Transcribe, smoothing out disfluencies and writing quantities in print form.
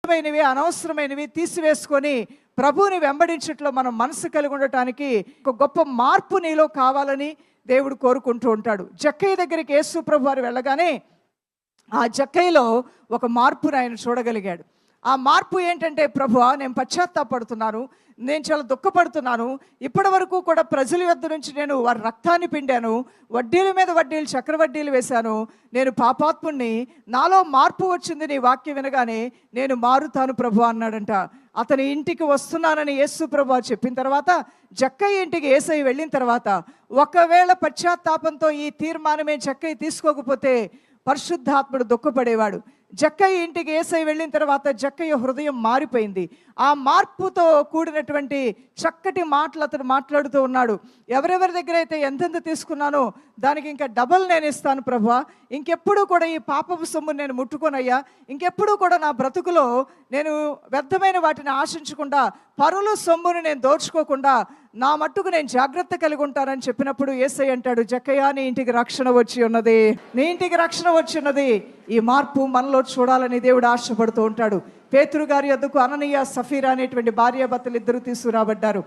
వ్యర్థమైనవి, అనవసరమైనవి తీసివేసుకొని ప్రభువుని వెంబడించట్లో మనం మనసు కలిగి ఉండటానికి ఒక గొప్ప మార్పు నీలో కావాలని దేవుడు కోరుకుంటూ ఉంటాడు. జక్కయ్య దగ్గరికి యేసు ప్రభు వారు వెళ్ళగానే ఆ జక్కయ్యలో ఒక మార్పును ఆయన చూడగలిగాడు. ఆ మార్పు ఏంటంటే, ప్రభువా నేను పశ్చాత్తాపడుతున్నాను, నేను చాలా దుఃఖపడుతున్నాను, ఇప్పటి వరకు కూడా ప్రజల యొద్ద నుంచి నేను వారి రక్తాన్ని పిండాను, వడ్డీల మీద వడ్డీలు, చక్రవడ్డీలు వేశాను, నేను పాపాత్ముణ్ణి, నాలో మార్పు వచ్చింది నీ వాక్యం వినగానే, నేను మారుతాను ప్రభు అన్నాడంట. అతని ఇంటికి వస్తున్నానని యేసు ప్రభు చెప్పిన తర్వాత జక్కయ్య ఇంటికి యేసయ్య వెళ్ళిన తర్వాత, ఒకవేళ పశ్చాత్తాపంతో ఈ తీర్మానమే జక్కయ్య తీసుకోకపోతే పరిశుద్ధాత్ముడు దుఃఖపడేవాడు. జక్కయ్య ఇంటికి యేసయ్య వెళ్ళిన తర్వాత జక్కయ్య హృదయం మారిపోయింది. ఆ మార్పుతో కూడినటువంటి చక్కటి మాటలు అతను మాట్లాడుతూ ఉన్నాడు. ఎవరెవరి దగ్గర అయితే ఎంతెంత తీసుకున్నానో దానికి ఇంకా డబల్ నేను ఇస్తాను ప్రభువా, ఇంకెప్పుడు కూడా ఈ పాపపు సొమ్ము నేను ముట్టుకోనయ్యా, ఇంకెప్పుడు కూడా నా బ్రతుకులో నేను వ్యర్థమైన వాటిని ఆశించకుండా, పరుల సొమ్మును నేను దోచుకోకుండా నా మట్టుకు నేను జాగ్రత్త కలిగి ఉంటానని చెప్పినప్పుడు యేసయ్య అంటాడు, జక్కయ్య నీ ఇంటికి రక్షణ వచ్చి ఉన్నది, నీ ఇంటికి రక్షణ వచ్చి ఉన్నది. ఈ మార్పు మనలో చూడాలని దేవుడు ఆశపడుతూ ఉంటాడు. పేతురు గారి యొద్దకు అననీయ, సఫీరా అనేటువంటి భార్యాభర్తలు ఇద్దరు తీసుకురాబడ్డారు.